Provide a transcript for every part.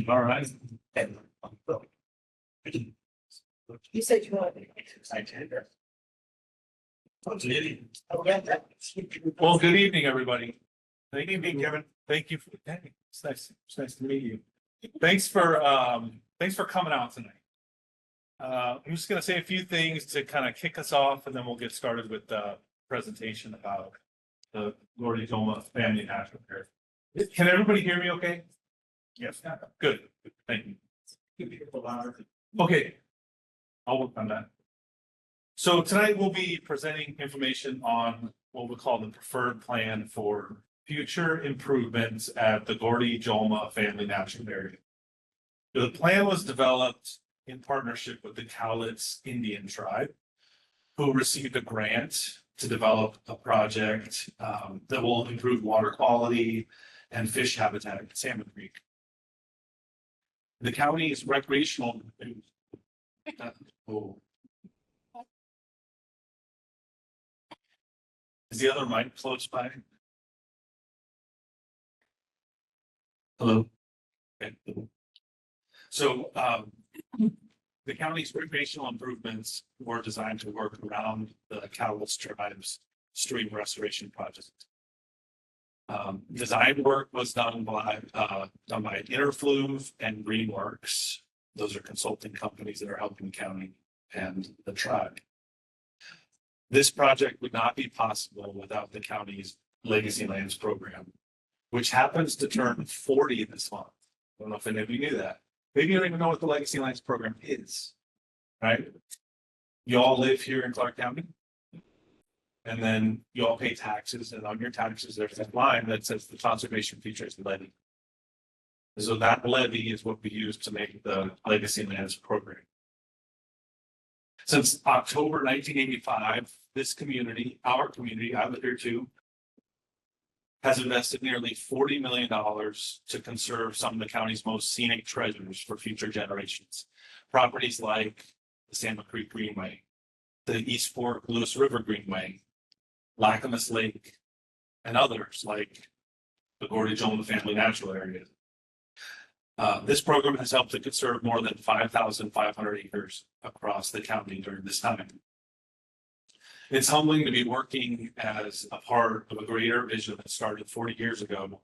All right. You said you wanted. I did. Well, good evening, everybody. Good evening, Kevin. Thank you. Hey, it's nice to meet you. Thanks for coming out tonight. I'm just gonna say a few things to kind of kick us off, and then we'll get started with the presentation about the Gordy Jolma family natural care. Can everybody hear me okay? Yes. Good. Thank you. Okay. I'll work on that. So tonight we'll be presenting information on what we call the preferred plan for future improvements at the Gordy Jolma family natural area. The plan was developed in partnership with the Cowlitz Indian tribe, who received a grant to develop a project that will improve water quality and fish habitat at Salmon Creek. The county's recreational Is the other mic close by? Hello? Okay. So the county's recreational improvements were designed to work around the Cowlitz tribe's stream restoration project. Design work was done by Interfluve and Greenworks. Those are consulting companies that are helping the county and the tribe. This project would not be possible without the county's Legacy Lands program, which happens to turn 40 this month. I don't know if any of you knew that. Maybe you don't even know what the Legacy Lands program is, right? You all live here in Clark County. And then you all pay taxes, and on your taxes, there's a line that says the conservation features levy. So that levy is what we use to make the Legacy Lands program. Since October 1985, this community, our community, I live here too, has invested nearly $40 million to conserve some of the county's most scenic treasures for future generations. Properties like the Salmon Creek Greenway, the East Fork Lewis River Greenway, Lacamas Lake, and others like the Gordy Jolma family natural area. This program has helped to conserve more than 5,500 acres across the county during this time. It's humbling to be working as a part of a greater vision that started 40 years ago.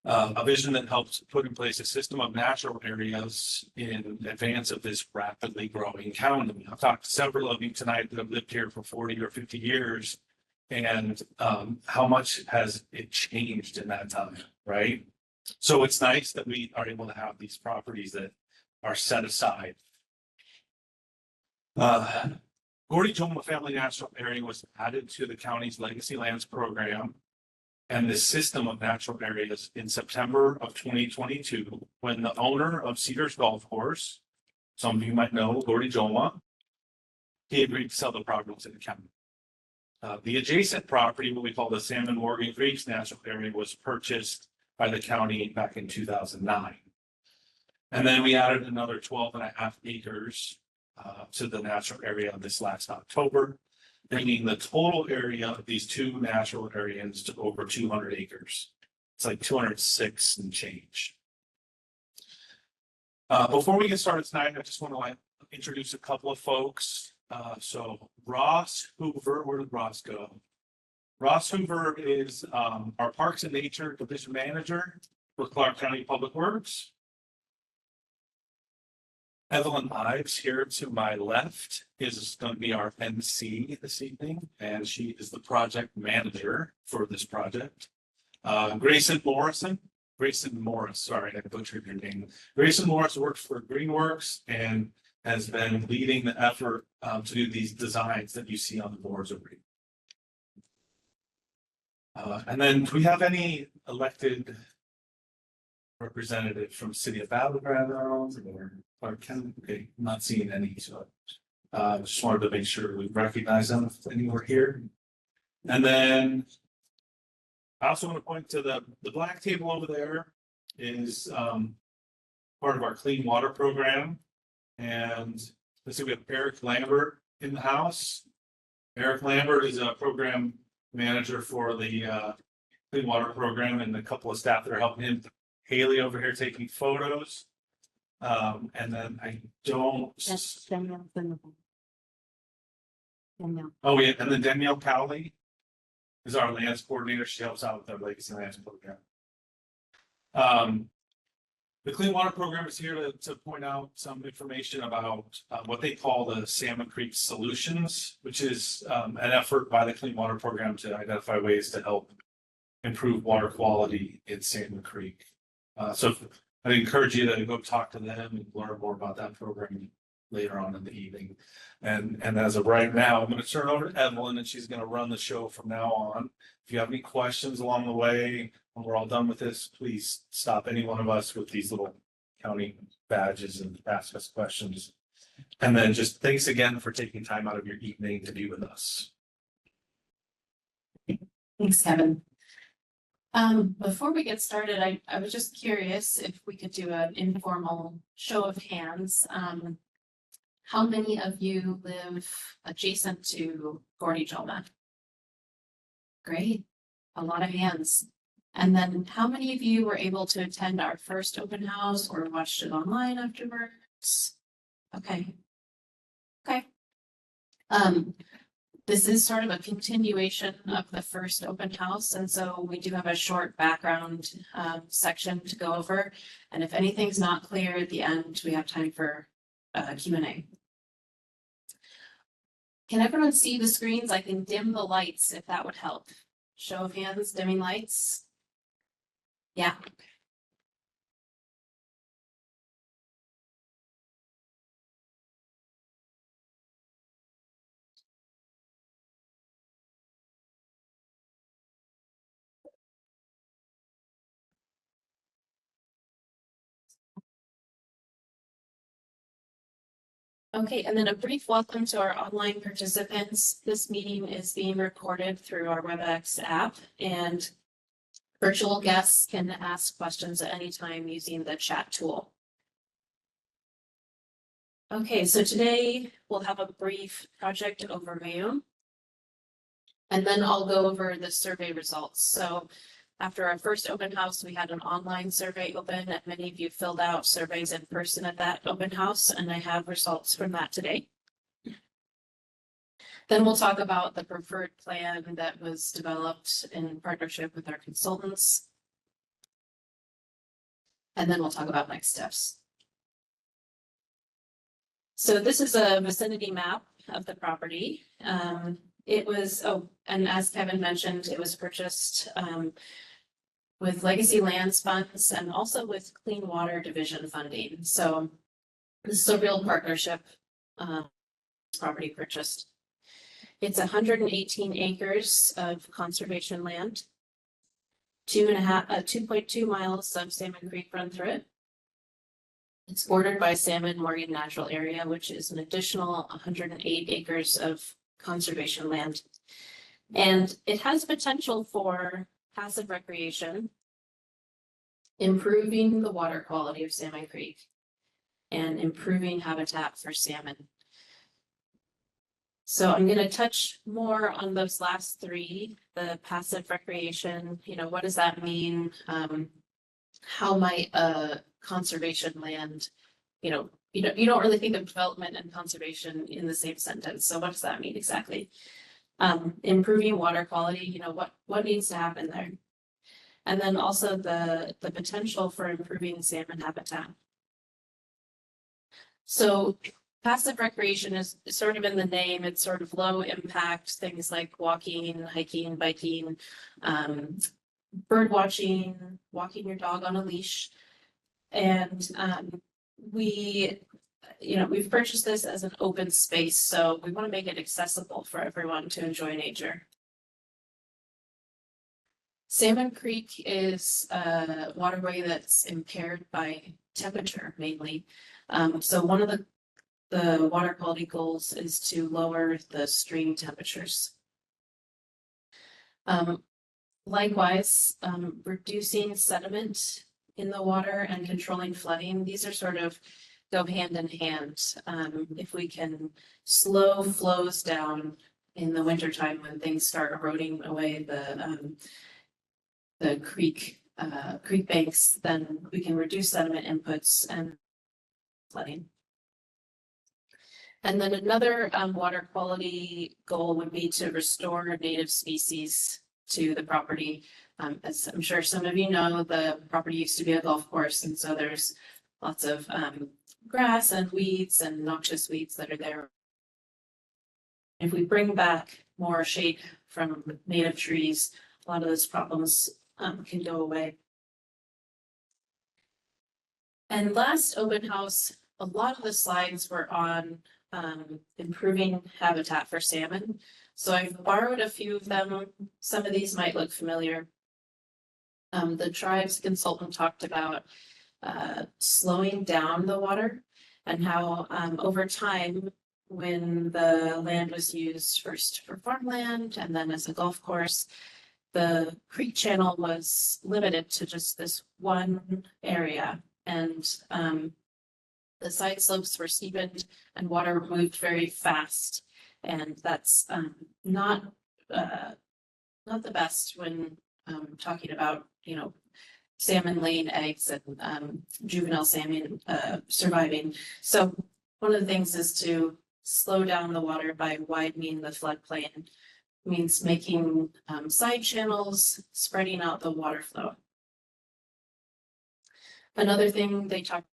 A vision that helps put in place a system of natural areas in advance of this rapidly growing county. I've talked to several of you tonight that have lived here for 40 or 50 years, and how much has it changed in that time, right? So it's nice that we are able to have these properties that are set aside. Gordy Jolma Family Natural Area was added to the county's Legacy Lands program and the system of natural areas in September of 2022, when the owner of Cedars Golf Course, some of you might know Gordy Jolma, he agreed to sell the property to the county. The adjacent property, what we call the Salmon Morgan Creeks Natural Area, was purchased by the county back in 2009. And then we added another 12.5 acres to the natural area this last October, bringing the total area of these two natural areas to over 200 acres. It's like 206 and change. Before we get started tonight, I just want to introduce a couple of folks. So Ross Hoover, where did Ross go? Ross Hoover is our Parks and Nature Division Manager for Clark County Public Works. Evelyn Ives here to my left is going to be our MC this evening, and she is the project manager for this project. Grayson Morris, sorry, I butchered your name. Grayson Morris works for Greenworks and has been leading the effort to do these designs that you see on the boards over here. And then do we have any elected representative from City of Battleground or Clark County? Okay, I'm not seeing any, so just wanted to make sure we recognize them if any were here. And then I also want to point to the black table over there is part of our clean water program. And let's see, we have Eric Lambert in the house. Eric Lambert is a program manager for the clean water program, and a couple of staff that are helping him Haley over here taking photos. And then I don't. That's Danielle. Danielle. Oh, yeah, and then Danielle Cowley is our lands coordinator. She helps out with our legacy lands program. The Clean Water Program is here to point out some information about what they call the Salmon Creek Solutions, which is an effort by the Clean Water Program to identify ways to help improve water quality in Salmon Creek. So I'd encourage you to go talk to them and learn more about that program later on in the evening. And as of right now, I'm going to turn it over to Evelyn, and she's going to run the show from now on. If you have any questions along the way, when we're all done with this, please stop any one of us with these little county badges and ask us questions. And then just thanks again for taking time out of your evening to be with us. Thanks, Kevin. Before we get started, I was just curious if we could do an informal show of hands. How many of you live adjacent to Gordy, Jolma? Great, a lot of hands. And then how many of you were able to attend our first open house or watched it online afterwards? Okay. Okay. This is sort of a continuation of the first open house, and so we do have a short background section to go over. And if anything's not clear at the end, we have time for Q&A. Can everyone see the screens? I can dim the lights if that would help. Show of hands, dimming lights. Yeah. Okay, and then a brief welcome to our online participants. This meeting is being recorded through our WebEx app, and virtual guests can ask questions at any time using the chat tool. Okay, so today we'll have a brief project overview, and then I'll go over the survey results. So after our first open house, we had an online survey open, and many of you filled out surveys in person at that open house, and I have results from that today. Then we'll talk about the preferred plan that was developed in partnership with our consultants. And then we'll talk about next steps. So this is a vicinity map of the property. It was, and as Kevin mentioned, it was purchased with legacy lands funds and also with Clean Water Division funding. So this is a real partnership property purchased. It's 118 acres of conservation land, 2.2 miles of Salmon Creek run through it. It's bordered by Salmon Morgan Natural Area, which is an additional 108 acres of conservation land. And it has potential for passive recreation, improving the water quality of Salmon Creek, and improving habitat for salmon. So I'm going to touch more on those last three, the passive recreation, what does that mean? How might conservation land, you don't really think of development and conservation in the same sentence. So what does that mean exactly? Improving water quality, what needs to happen there? And then also the potential for improving salmon habitat. So passive recreation is sort of in the name. It's sort of low impact, things like walking, hiking, biking, bird watching, walking your dog on a leash. And we've purchased this as an open space, so we want to make it accessible for everyone to enjoy nature. Salmon Creek is a waterway that's impaired by temperature mainly. So one of the water quality goals is to lower the stream temperatures. Likewise, reducing sediment in the water and controlling flooding. These are sort of go hand in hand. If we can slow flows down in the wintertime when things start eroding away the creek creek banks, then we can reduce sediment inputs and flooding. And then another water quality goal would be to restore native species to the property. As I'm sure some of you know, the property used to be a golf course, and so there's lots of grass and weeds and noxious weeds that are there. If we bring back more shade from native trees, a lot of those problems can go away. And last open house, a lot of the slides were on improving habitat for salmon. So I've borrowed a few of them. Some of these might look familiar. The tribe's consultant talked about slowing down the water and how over time, when the land was used first for farmland and then as a golf course, the creek channel was limited to just this one area, and the side slopes were steepened and water moved very fast, and that's not the best when talking about, you know, salmon laying eggs and juvenile salmon surviving. So one of the things is to slow down the water by widening the floodplain, means making side channels, spreading out the water flow. Another thing they talked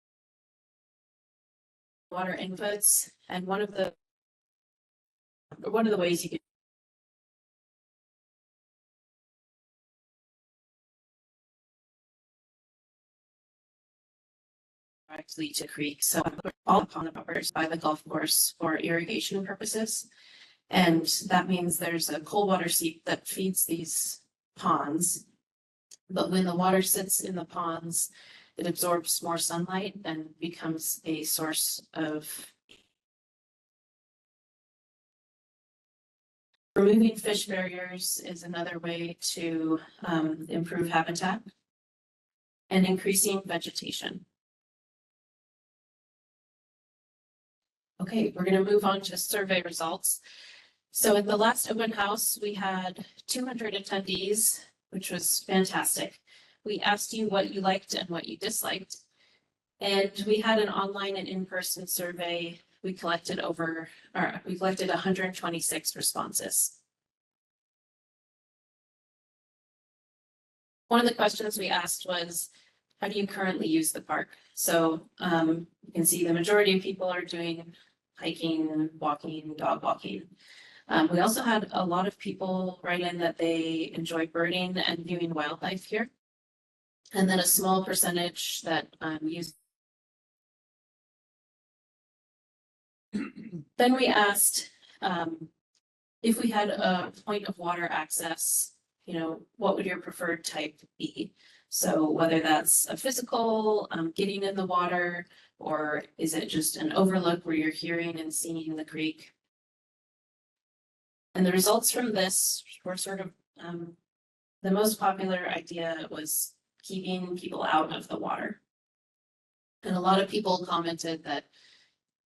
about water inputs, and one of the ways you can directly to creeks, so all upon the buffers by the golf course for irrigation purposes. And that means there's a cold water seep that feeds these ponds. But when the water sits in the ponds, it absorbs more sunlight and becomes a source of removing fish barriers is another way to improve habitat and increasing vegetation. Okay, we're going to move on to survey results. So at the last open house, we had 200 attendees, which was fantastic. We asked you what you liked and what you disliked. And we had an online and in-person survey. We collected 126 responses. One of the questions we asked was, how do you currently use the park? So you can see the majority of people are doing hiking, walking, dog walking. We also had a lot of people write in that they enjoy birding and viewing wildlife here. And then a small percentage that use. Then we asked if we had a point of water access, you know, what would your preferred type be? So whether that's a physical, getting in the water, or is it just an overlook where you're hearing and seeing the creek? And the results from this were sort of, the most popular idea was keeping people out of the water. And a lot of people commented that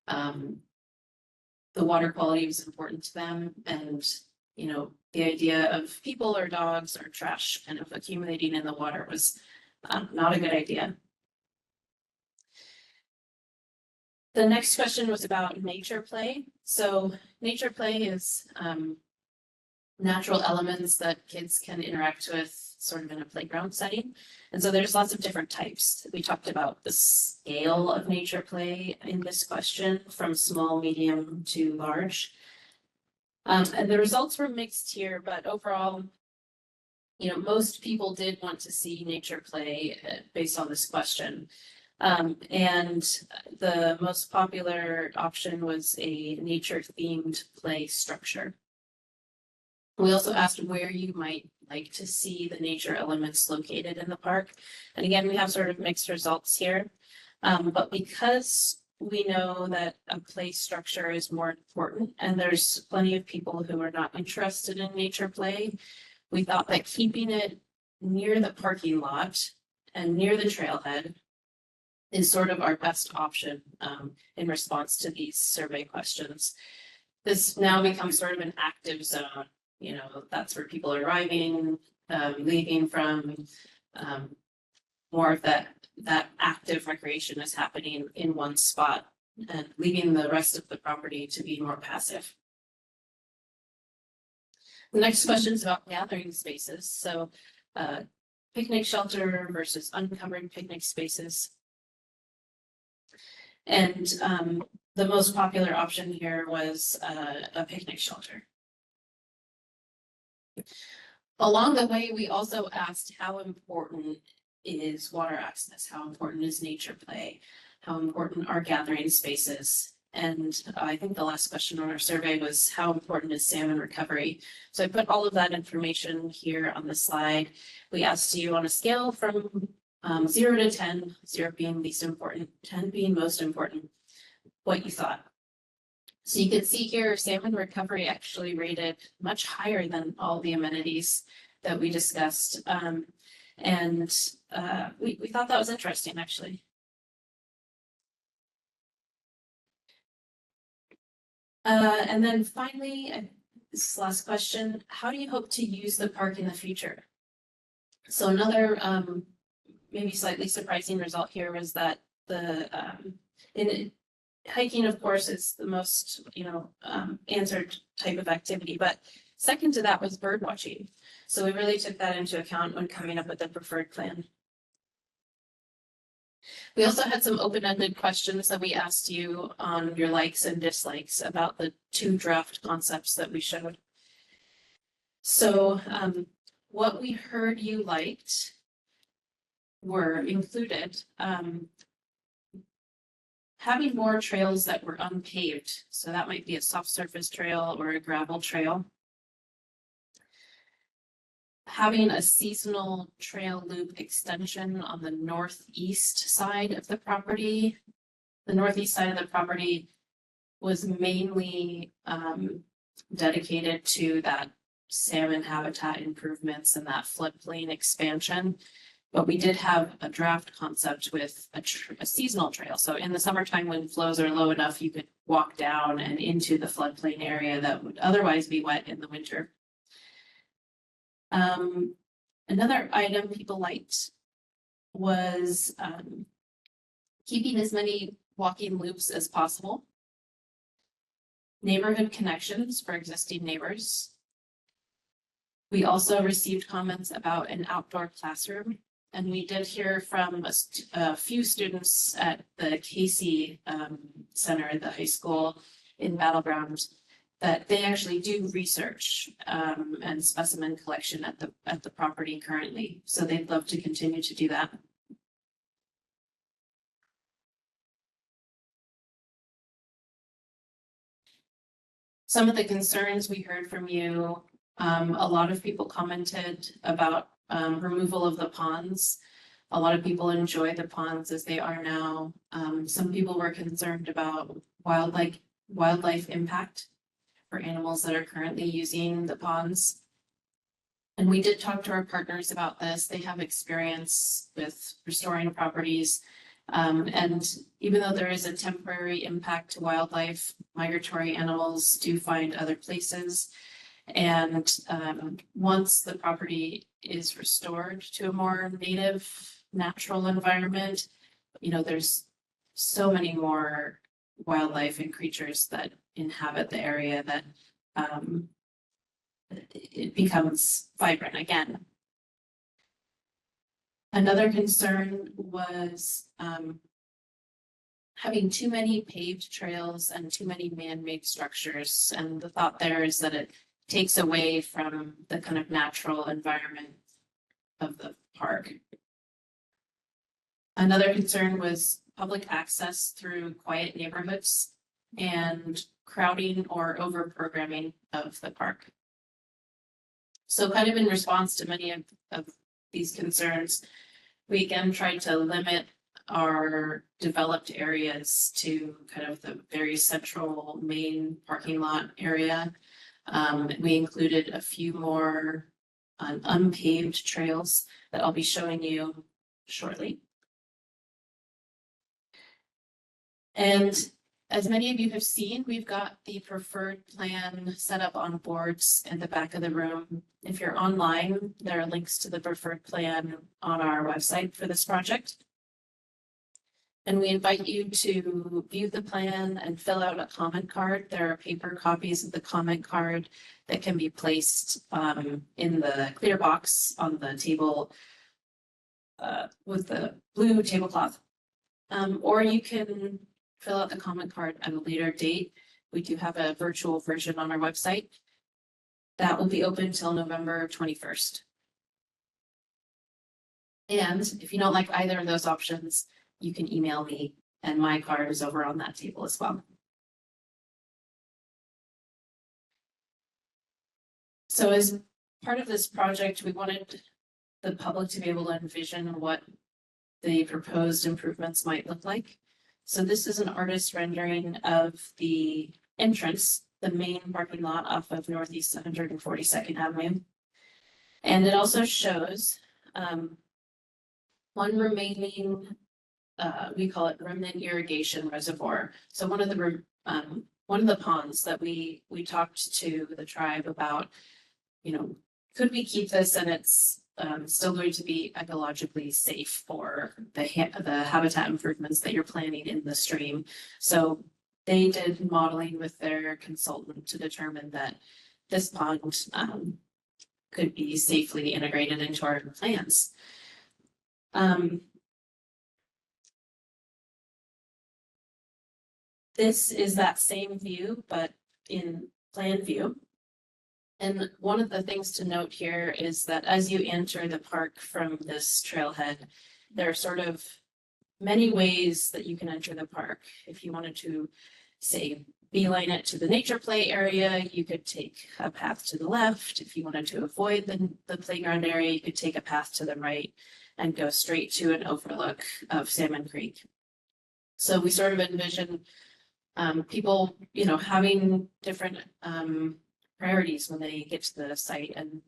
the water quality was important to them, and, you know, the idea of people or dogs or trash kind of accumulating in the water was not a good idea. The next question was about nature play. So nature play is natural elements that kids can interact with sort of in a playground setting. And so there's lots of different types. We talked about the scale of nature play in this question, from small, medium to large. And the results were mixed here, but overall, you know, most people did want to see nature play based on this question. And the most popular option was a nature-themed play structure. We also asked where you might like to see the nature elements located in the park. And again, we have sort of mixed results here. But because we know that a play structure is more important, and there's plenty of people who are not interested in nature play, we thought that keeping it near the parking lot and near the trailhead is sort of our best option in response to these survey questions. This now becomes sort of an active zone. You know, that's where people are arriving, leaving from. more of that active recreation is happening in one spot and leaving the rest of the property to be more passive. The next question is about gathering spaces. So picnic shelter versus uncovered picnic spaces. And the most popular option here was a picnic shelter. Along the way, we also asked how important is water access? How important is nature play? How important are gathering spaces? And I think the last question on our survey was how important is salmon recovery? So I put all of that information here on the slide. We asked you on a scale from 0 to 10, 0 being least important, 10 being most important, what you thought. So you can see here, salmon recovery actually rated much higher than all the amenities that we discussed. We thought that was interesting, actually. And then finally, this last question, how do you hope to use the park in the future? So another maybe slightly surprising result here was that hiking, of course, is the most, answered type of activity, but second to that was bird watching. So we really took that into account when coming up with the preferred plan. We also had some open-ended questions that we asked you on your likes and dislikes about the 2 draft concepts that we showed. So what we heard you liked were included having more trails that were unpaved. So that might be a soft surface trail or a gravel trail. Having a seasonal trail loop extension on the northeast side of the property. The northeast side of the property was mainly dedicated to that salmon habitat improvements and that floodplain expansion. But we did have a draft concept with a seasonal trail. So in the summertime, when flows are low enough, you could walk down and into the floodplain area that would otherwise be wet in the winter. Another item people liked was keeping as many walking loops as possible. Neighborhood connections for existing neighbors. We also received comments about an outdoor classroom. And we did hear from a few students at the Casey Center at the high school in Battleground that they actually do research and specimen collection at the property currently. So they'd love to continue to do that. Some of the concerns we heard from you, a lot of people commented about removal of the ponds. A lot of people enjoy the ponds as they are now. Some people were concerned about wildlife impact for animals that are currently using the ponds. And we did talk to our partners about this. They have experience with restoring properties. And even though there is a temporary impact to wildlife, migratory animals do find other places. And once the property is restored to a more native, natural environment, there's so many more wildlife and creatures that inhabit the area that it becomes vibrant again. Another concern was having too many paved trails and too many man-made structures. And the thought there is that it takes away from the kind of natural environment of the park. Another concern was public access through quiet neighborhoods and crowding or over-programming of the park. So kind of in response to many of these concerns, we again tried to limit our developed areas to kind of the very central main parking lot area. We included a few more unpaved trails that I'll be showing you shortly. And as many of you have seen, we've got the preferred plan set up on boards in the back of the room. If you're online, there are links to the preferred plan on our website for this project. And we invite you to view the plan and fill out a comment card. There are paper copies of the comment card that can be placed in the clear box on the table with the blue tablecloth. Or you can fill out the comment card at a later date. We do have a virtual version on our website. That will be open till November 21st. And if you don't like either of those options, you can email me and my card is over on that table as well. So as part of this project, we wanted the public to be able to envision what the proposed improvements might look like. So this is an artist rendering of the entrance, the main parking lot off of Northeast 142nd Avenue. And it also shows one remaining, we call it remnant irrigation reservoir. So one of the ponds that we talked to the tribe about, you know, could we keep this and it's still going to be ecologically safe for the habitat improvements that you're planning in the stream. So they did modeling with their consultant to determine that this pond could be safely integrated into our plans. This is that same view, but in plan view. And one of the things to note here is that as you enter the park from this trailhead, there are sort of many ways that you can enter the park. If you wanted to, say, beeline it to the nature play area, you could take a path to the left. If you wanted to avoid the playground area, you could take a path to the right and go straight to an overlook of Salmon Creek. So we sort of envision people, you know, having different priorities when they get to the site, and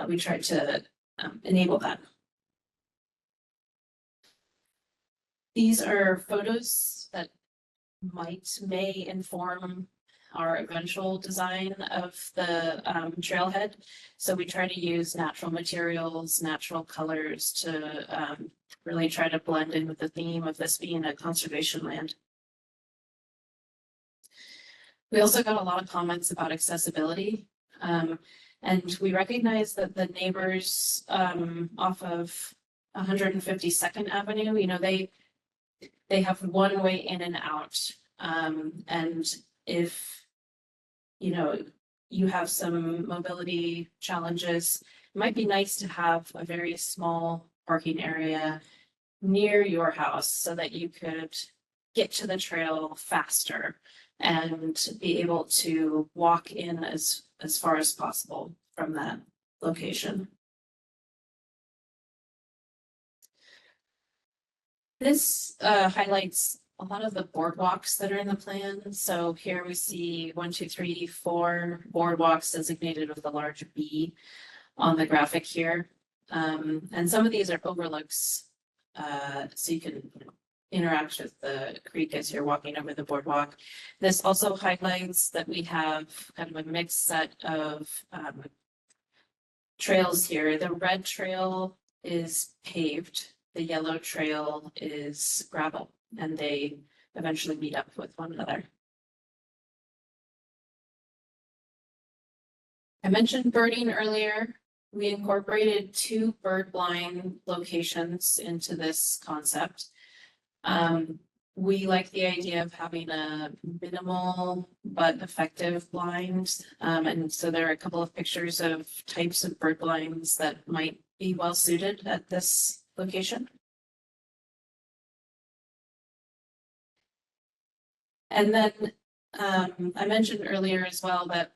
we try to enable that. These are photos that may inform our eventual design of the trailhead. So we try to use natural materials, natural colors to really try to blend in with the theme of this being a conservation land. We also got a lot of comments about accessibility. And we recognize that the neighbors off of 152nd Avenue, you know, they have one way in and out. And if, you know, you have some mobility challenges, it might be nice to have a very small parking area near your house so that you could get to the trail faster and be able to walk in as far as possible from that location. This highlights a lot of the boardwalks that are in the plan. So here we see 1, 2, 3, 4 boardwalks designated with a large B on the graphic here. And some of these are overlooks, so you can interact with the creek as you're walking over the boardwalk. This also highlights that we have kind of a mixed set of trails here. The red trail is paved, the yellow trail is gravel, and they eventually meet up with one another. I mentioned birding earlier. We incorporated 2 bird blind locations into this concept. We like the idea of having a minimal but effective blind. And so there are a couple of pictures of types of bird blinds that might be well suited at this location. And then I mentioned earlier as well that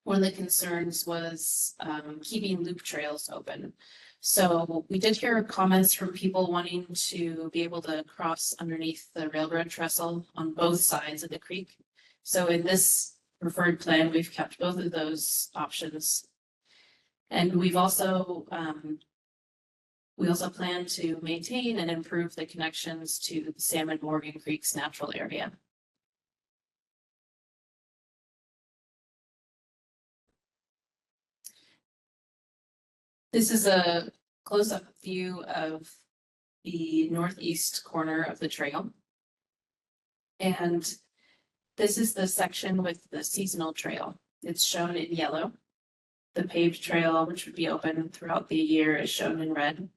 one of the concerns was keeping loop trails open. So we did hear comments from people wanting to be able to cross underneath the railroad trestle on both sides of the creek. So in this preferred plan, we've kept both of those options. And we've also We also plan to maintain and improve the connections to the Salmon Morgan Creek's natural area. This is a close-up view of the northeast corner of the trail. And this is the section with the seasonal trail. It's shown in yellow. The paved trail, which would be open throughout the year, is shown in red.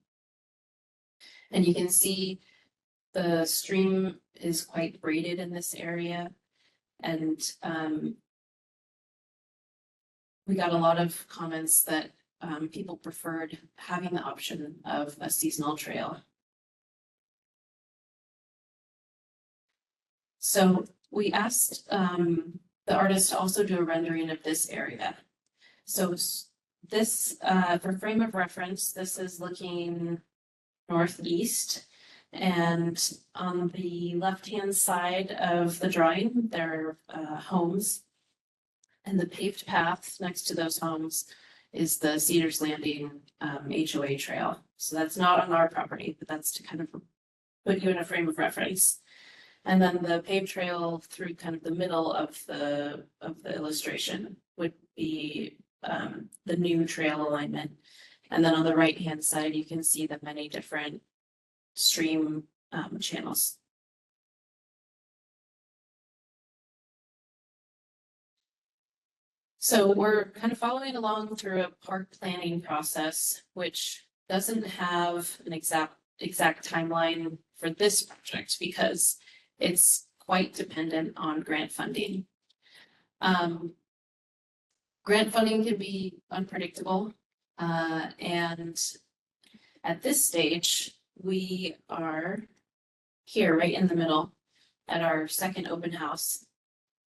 And you can see the stream is quite braided in this area. And we got a lot of comments that people preferred having the option of a seasonal trail. So we asked the artist to also do a rendering of this area. So this, for frame of reference, this is looking northeast. And on the left-hand side of the drawing, there are homes. And the paved path next to those homes is the Cedars Landing HOA trail. So that's not on our property, but that's to kind of put you in a frame of reference. And then the paved trail through kind of the middle of the illustration would be the new trail alignment. And then on the right-hand side, you can see the many different stream channels. So we're kind of following along through a park planning process, which doesn't have an exact timeline for this project because it's quite dependent on grant funding. Grant funding can be unpredictable. And at this stage, we are here right in the middle at our second open house.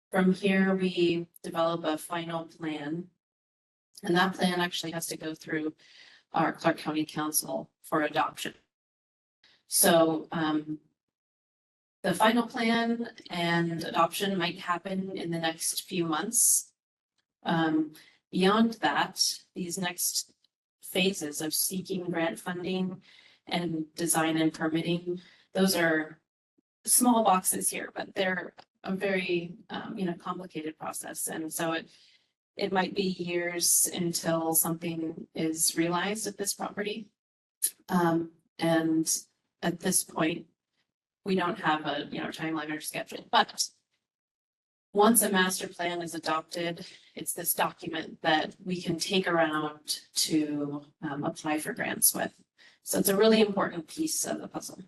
From here, we develop a final plan. And that plan actually has to go through our Clark County Council for adoption. So the final plan and adoption might happen in the next few months. Beyond that, these next phases of seeking grant funding and design and permitting, those are small boxes here, but they're a very complicated process. And so it might be years until something is realized at this property. And at this point, we don't have a timeline or schedule, but once a master plan is adopted, it's this document that we can take around to apply for grants with. So it's a really important piece of the puzzle.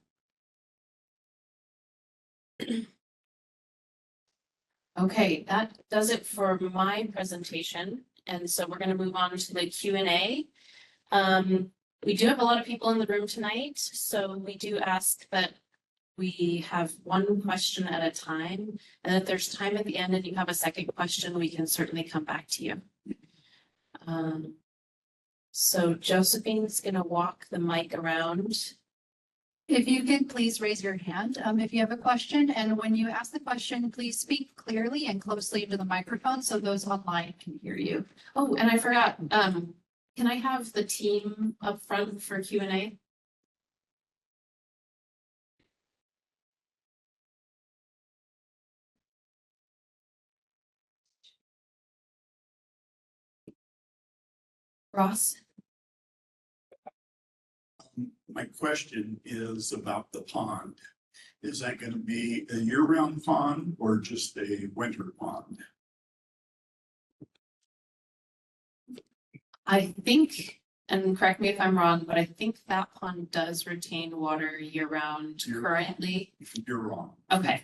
Okay, that does it for my presentation. And so we're going to move on to the Q&A. We do have a lot of people in the room tonight, so we do ask that we have one question at a time. And if there's time at the end and you have a second question, we can certainly come back to you. So Josephine's going to walk the mic around. If you could please raise your hand if you have a question, and when you ask the question, please speak clearly and closely into the microphone so those online can hear you. Oh, and I forgot, can I have the team up front for Q&A? Ross? My question is about the pond. Is that going to be a year-round pond or just a winter pond? I think, and correct me if I'm wrong, but I think that pond does retain water year-round currently. You're wrong. Okay,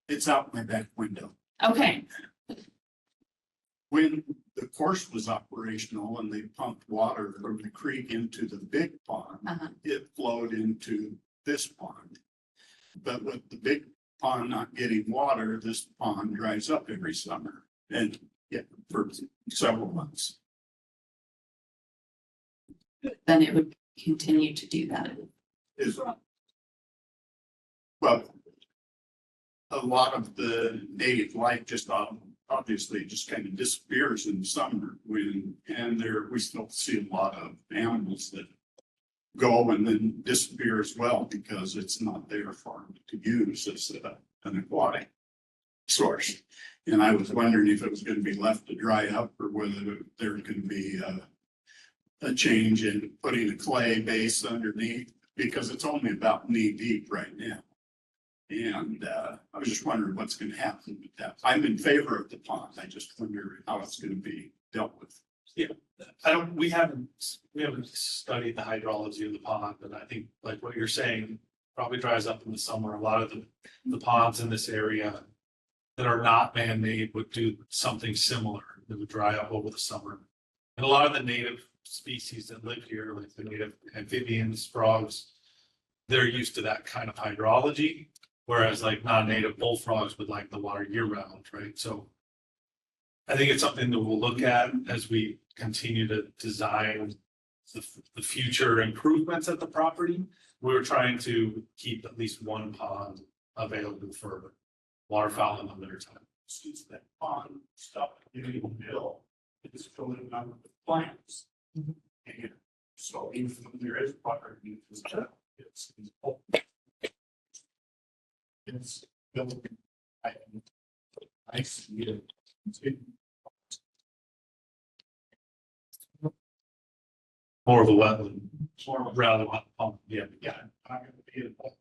It's out my back window. okay, When the course was operational and they pumped water from the creek into the big pond, it flowed into this pond. But with the big pond not getting water, this pond dries up every summer and for several months. then it would continue to do that. Well, a lot of the native life just obviously just kind of disappears in the summer we still see a lot of animals that go and then disappear as well because it's not there for them to use as an aquatic source. And I was wondering if it was going to be left to dry up or whether there could be a change in putting a clay base underneath because it's only about knee deep right now. And I was just wondering what's going to happen with that. I'm in favor of the pond. I just wonder how it's going to be dealt with. We haven't studied the hydrology of the pond, and I think like what you're saying, probably dries up in the summer. A lot of the ponds in this area that are not man-made would do something similar. It would dry up over the summer. And a lot of the native species that live here, like the native amphibians, frogs, they're used to that kind of hydrology. Whereas like non-native bullfrogs would like the water year round, right? So I think it's something that we'll look at as we continue to design the future improvements at the property. We're trying to keep at least one pond available for waterfowl in the winter time. Since that pond stopped getting built, it's filling up with plants. And so even when there is water, it's built. I see it. More of a wetland, rather than a pond. Yeah. Yeah, I'm gonna be involved.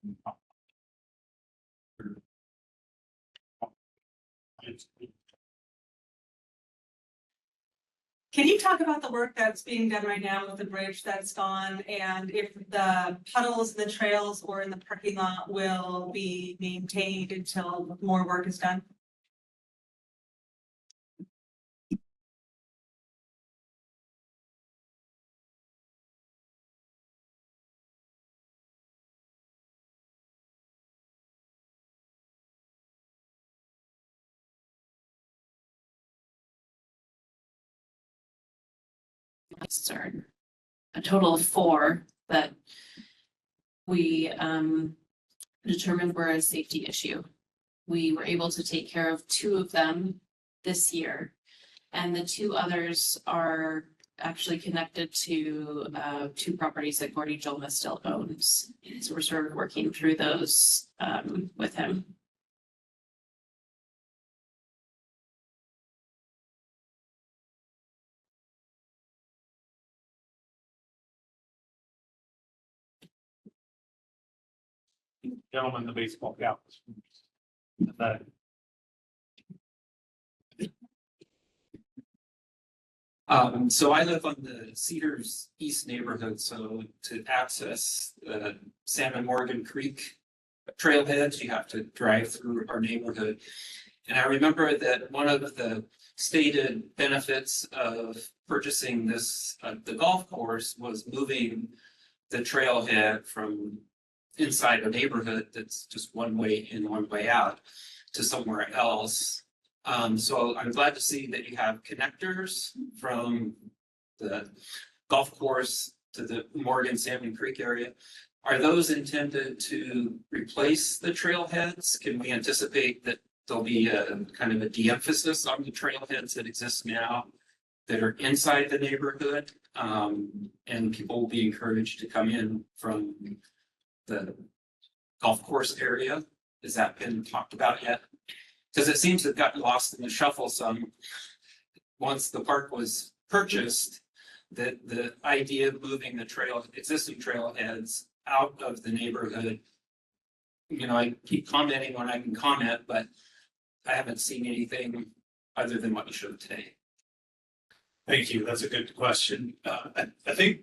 Can you talk about the work that's being done right now with the bridge that's gone and if the puddles, the trails or in the parking lot will be maintained until more work is done? Are a total of 4 that we determined were a safety issue. We were able to take care of 2 of them this year, and the 2 others are actually connected to 2 properties that Gordy Jolma still owns. So we're sort of working through those with him. Gentleman, the baseball cap. That So I live on the Cedars East neighborhood, so to access the Salmon Morgan Creek trailheads, you have to drive through our neighborhood. And I remember that one of the stated benefits of purchasing this, the golf course was moving the trailhead from inside a neighborhood that's just one way in, one way out to somewhere else. So I'm glad to see that you have connectors from the golf course to the Morgan Salmon Creek area. Are those intended to replace the trailheads? Can we anticipate that there'll be a kind of a de-emphasis on the trailheads that exist now that are inside the neighborhood? And people will be encouraged to come in from the golf course area. Has that been talked about yet? Because it seems to have gotten lost in the shuffle some. Once the park was purchased, that the idea of moving the existing trailheads out of the neighborhood. You know, I keep commenting when I can comment, but I haven't seen anything other than what you showed today. Thank you. That's a good question. I think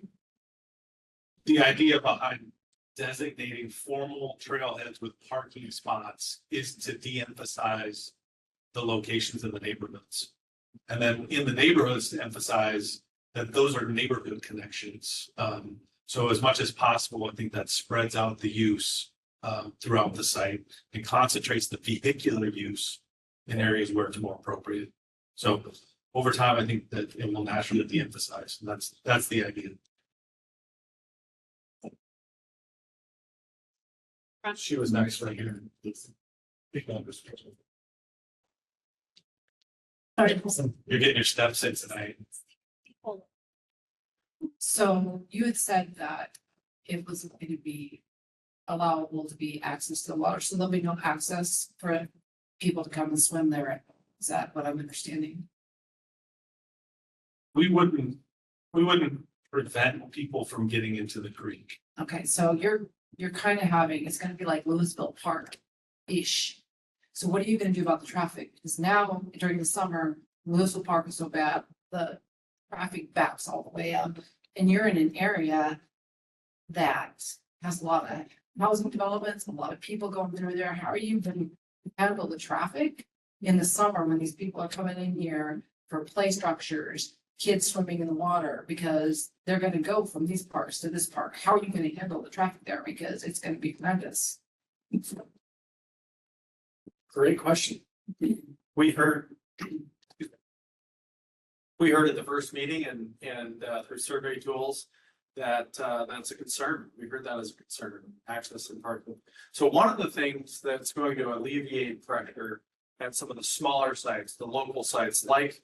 the idea behind designating formal trailheads with parking spots is to de-emphasize the locations in the neighborhoods. And then in the neighborhoods to emphasize that those are neighborhood connections. So as much as possible, I think that spreads out the use throughout the site and concentrates the vehicular use in areas where it's more appropriate. So over time, I think that it will naturally de-emphasize. That's the idea. She was nice right here. You're getting your steps in tonight. So you had said that it was going to be allowable to be access to the water, so there'll be no access for people to come and swim there. Is that what I'm understanding? We wouldn't prevent people from getting into the creek. Okay, so you're kind of having, it's gonna be like Louisville Park-ish. So what are you gonna do about the traffic? Because now during the summer, Louisville Park is so bad, the traffic backs all the way up. And you're in an area that has a lot of housing developments, a lot of people going through there. How are you gonna handle the traffic in the summer when these people are coming in here for play structures, kids swimming in the water, because they're gonna go from these parks to this park? How are you gonna handle the traffic there? Because it's gonna be horrendous. Great question. We heard at the first meeting and through survey tools that that's a concern. We heard that as a concern, access and parking. So one of the things that's going to alleviate pressure at some of the smaller sites, the local sites like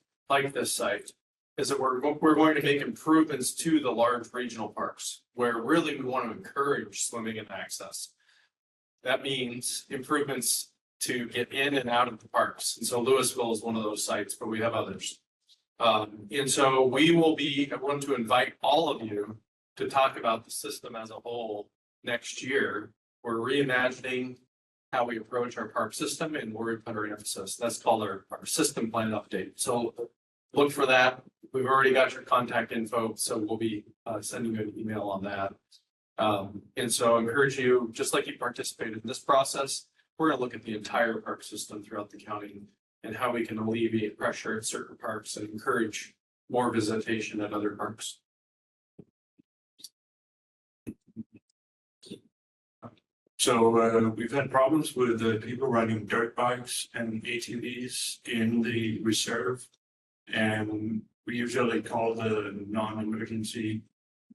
this site, is that we're going to make improvements to the large regional parks where really we want to encourage swimming and access. That means improvements to get in and out of the parks. And so Louisville is one of those sites, but we have others. And so I want to invite all of you to talk about the system as a whole next year. We're reimagining how we approach our park system and where we put our emphasis. That's called our system plan update. So look for that. We've already got your contact info, so we'll be sending you an email on that. And so I encourage you, just like you participated in this process, we're going to look at the entire park system throughout the county and how we can alleviate pressure at certain parks and encourage more visitation at other parks. So we've had problems with people riding dirt bikes and ATVs in the reserve. And we usually call the non-emergency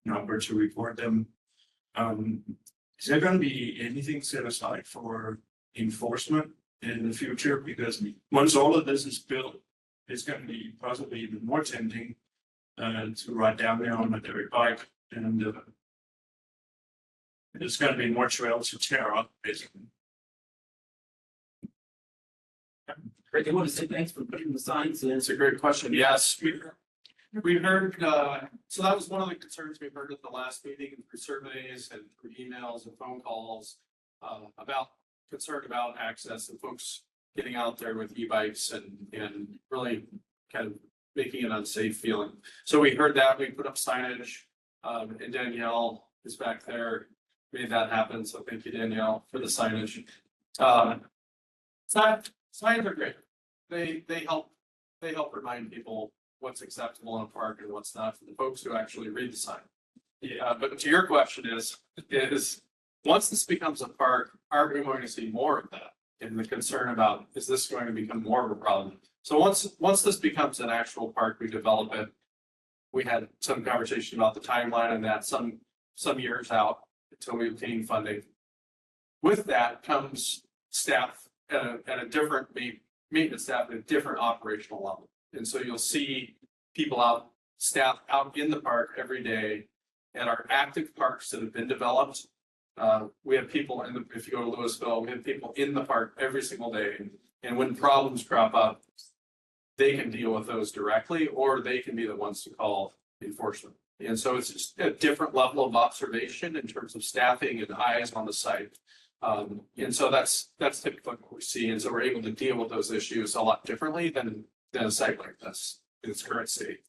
number to report them. Is there going to be anything set aside for enforcement in the future? Because once all of this is built, it's going to be possibly even more tempting to ride down there on a dirt bike, and there's going to be more trails to tear up, basically. Great, you want to say thanks for putting the signs in? It's a great question. Yes, we heard, so that was one of the concerns we heard at the last meeting through surveys and through emails and phone calls about concern about access and folks getting out there with e-bikes and really kind of making an unsafe feeling. So we heard that, we put up signage, and Danielle is back there, made that happen. So thank you, Danielle, for the signage. Signs are great. They help remind people what's acceptable in a park and what's not for the folks who actually read the sign. Yeah, but to your question is once this becomes a park, are we going to see more of that? And the concern about, is this going to become more of a problem? So once this becomes an actual park, we develop it. We had some conversation about the timeline and that some years out until we obtain funding. With that comes staff at a different maintenance staff at a different operational level. And so you'll see people staff out in the park every day at our active parks that have been developed. We have people if you go to Louisville, we have people in the park every single day. And when problems crop up, they can deal with those directly, or they can be the ones to call enforcement. And so it's just a different level of observation in terms of staffing and eyes on the site. And so that's typically what we see. And so we're able to deal with those issues a lot differently than a site like this in its current state.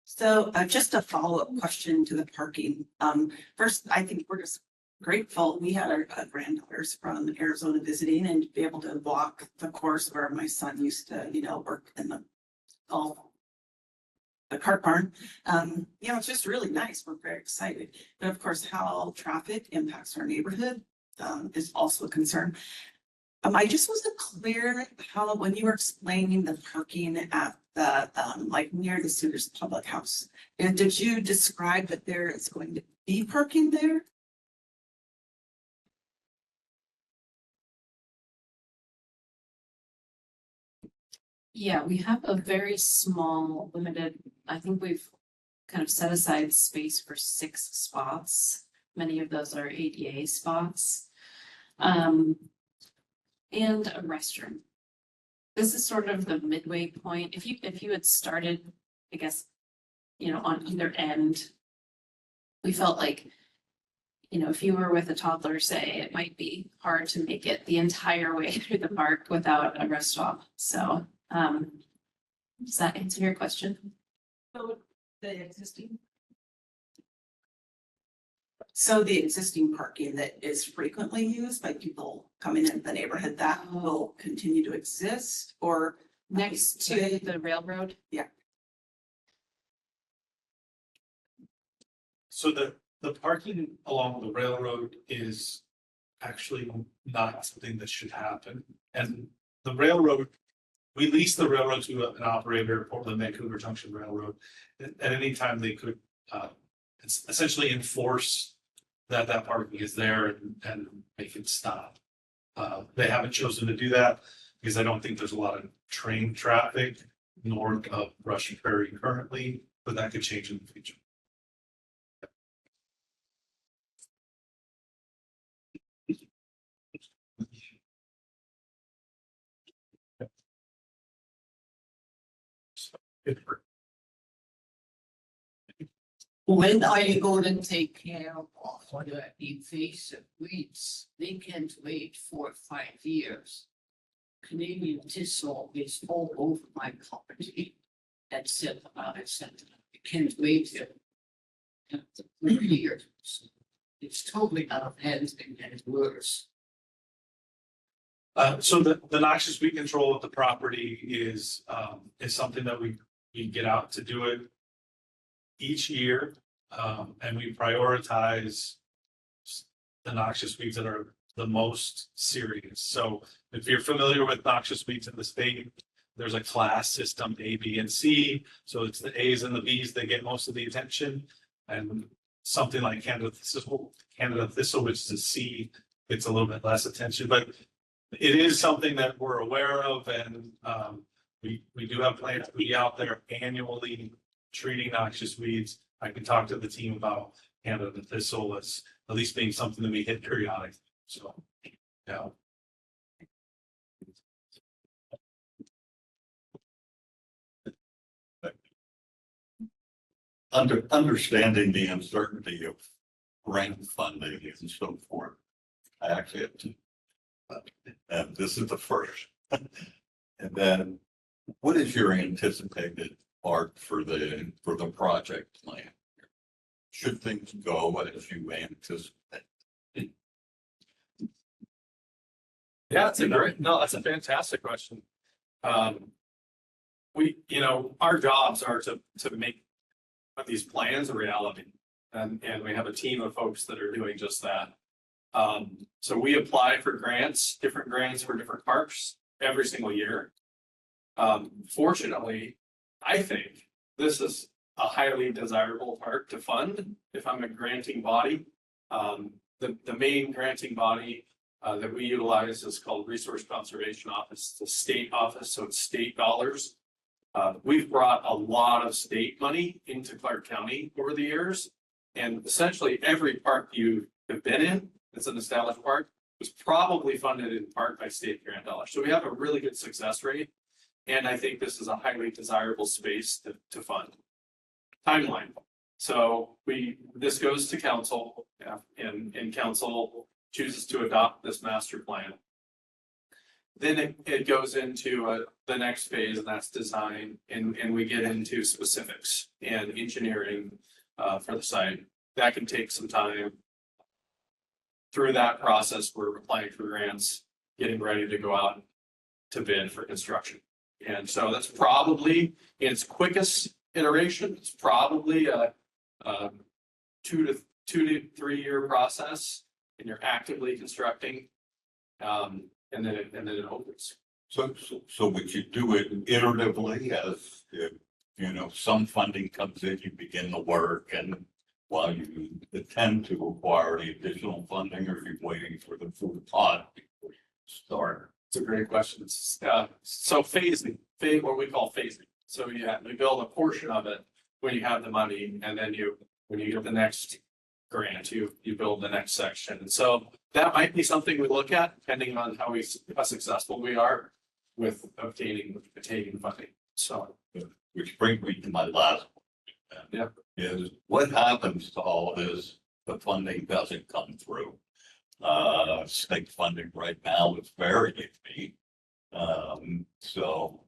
So just a follow-up question to the parking. First, I think we're just grateful. We had our granddaughters from Arizona visiting and be able to walk the course where my son used to, work in the cart barn. It's just really nice. We're very excited. But of course, how traffic impacts our neighborhood is also a concern. I just wasn't clear how, when you were explaining the parking at the, near the Sooners Public House, and did you describe that there is going to be parking there? Yeah, we have a very small, limited, I think we've kind of set aside space for 6 spots. Many of those are ADA spots. And a restroom. This is sort of the midway point. If you had started, I guess, on either end, we felt like, if you were with a toddler, say, it might be hard to make it the entire way through the park without a rest stop. So, does that answer your question? The existing. So the existing parking that is frequently used by people coming into the neighborhood, that will continue to exist or? Next to the railroad? So the parking along the railroad is actually not something that should happen. And the railroad, we lease the railroad to an operator, Portland Vancouver Junction Railroad. At any time they could essentially enforce that parking is there and make it stop. They haven't chosen to do that because I don't think there's a lot of train traffic north of Russian Prairie currently, but that could change in the future. When are you going to take care of the invasive weeds? They can't wait 4 or 5 years. Canadian thistle is all over my property. That's it, I said, I can't wait here. 4 years. It's totally out of hands and getting worse. So the noxious weed control of the property is something that we get out to do it each year, and we prioritize the noxious weeds that are the most serious. So if you're familiar with noxious weeds in the state, there's a class system A, B, and C. So it's the A's and the B's that get most of the attention, and something like Canada thistle, which is a C, gets a little bit less attention. But it is something that we're aware of, and we do have plans to be out there annually treating noxious weeds. I can talk to the team about Canada thistle as at least being something that we hit periodically. So, yeah. Understanding the uncertainty of grant funding and so forth, I actually have to, and this is the first. And then, what is your anticipated arc for the project plan? Should things go as you anticipate? Yeah, that's a fantastic question. Our jobs are to make these plans a reality. And we have a team of folks that are doing just that. So we apply for different grants for different parks every single year. Fortunately, I think this is a highly desirable park to fund if I'm a granting body. The main granting body that we utilize is called Resource Conservation Office. It's a state office, so it's state dollars. We've brought a lot of state money into Clark County over the years. And essentially every park you have been in, that's an established park, was probably funded in part by state grant dollars. So we have a really good success rate. And I think this is a highly desirable space to fund. Timeline. So this goes to council, and council chooses to adopt this master plan. Then it goes into the next phase, and that's design, and we get into specifics and engineering for the site. That can take some time. Through that process, we're applying for grants, getting ready to go out to bid for construction. And so that's probably in its quickest iteration. It's probably a 2 to 3 year process, and you're actively constructing, and then it opens. So would you do it iteratively as if, some funding comes in, you begin the work, and while you attempt to acquire the additional funding, or are you waiting for the full pot before you start? It's a great question. So phasing. what we call phasing. So we build a portion of it when you have the money, and then when you get the next grant, you build the next section. And so that might be something we look at depending on how successful we are with obtaining funding. So. Which brings me to my last. Yeah. Is what happens to all of this, the funding doesn't come through. State funding right now is very iffy. So.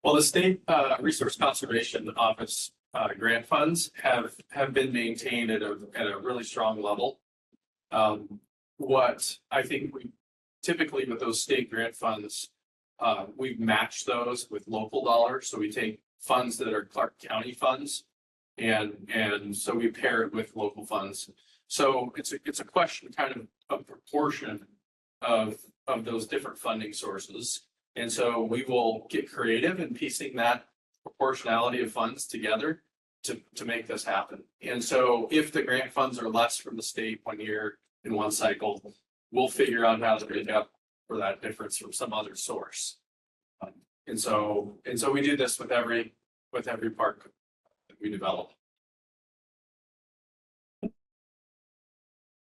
Well, the state resource conservation office grant funds have been maintained at a really strong level. What I think we typically with those state grant funds, we've matched those with local dollars. So we take funds that are Clark County funds, and so we pair it with local funds. So it's a question kind of proportion of those different funding sources. And so we will get creative in piecing that proportionality of funds together to make this happen. And so if the grant funds are less from the state 1 year in one cycle, we'll figure out how to make up for that difference from some other source. And so we do this with every park that we develop.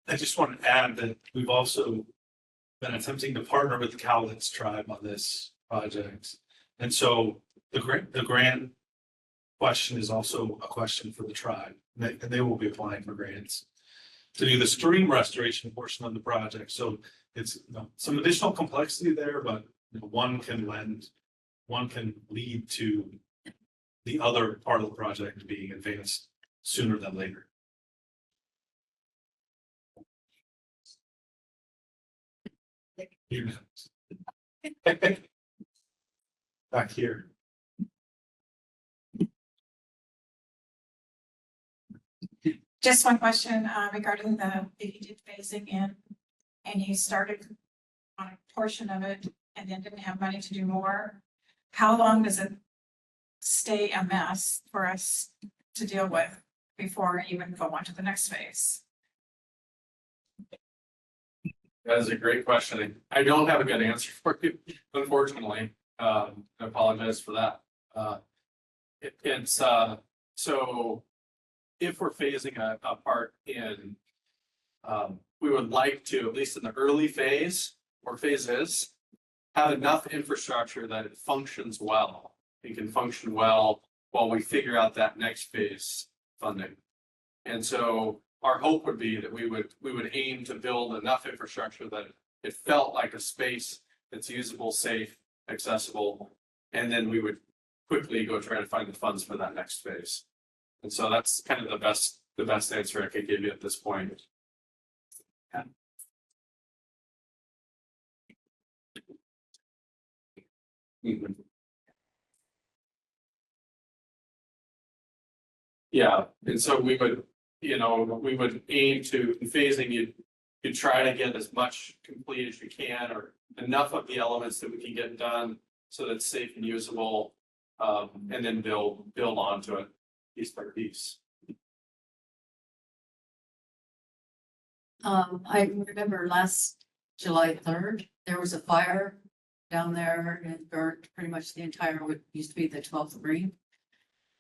I just want to add that we've also been attempting to partner with the Cowlitz tribe on this project. And so the grant question is also a question for the tribe. And they will be applying for grants to do the stream restoration portion of the project. So it's some additional complexity there, but one can lead to the other part of the project being advanced sooner than later. Back here. Just one question regarding if you did phasing in and you started on a portion of it and then didn't have money to do more, how long does it stay a mess for us to deal with before you would go on to the next phase? That is a great question. I don't have a good answer for you, unfortunately. I apologize for that. So if we're phasing a part in, we would like to, at least in the early phase or phases, have enough infrastructure that it functions well. It can function well while we figure out that next phase funding. And so our hope would be that we would aim to build enough infrastructure that it felt like a space that's usable, safe, accessible, and then we would quickly go try to find the funds for that next phase. And so that's kind of the best answer I could give you at this point. Yeah. Mm-hmm. Yeah, and so we would aim to, in phasing, you'd try to get as much complete as you can, or enough of the elements that we can get done so that it's safe and usable, and then build onto it piece by piece. I remember last July 3rd, there was a fire down there and it burned pretty much the entire, what used to be the 12th green.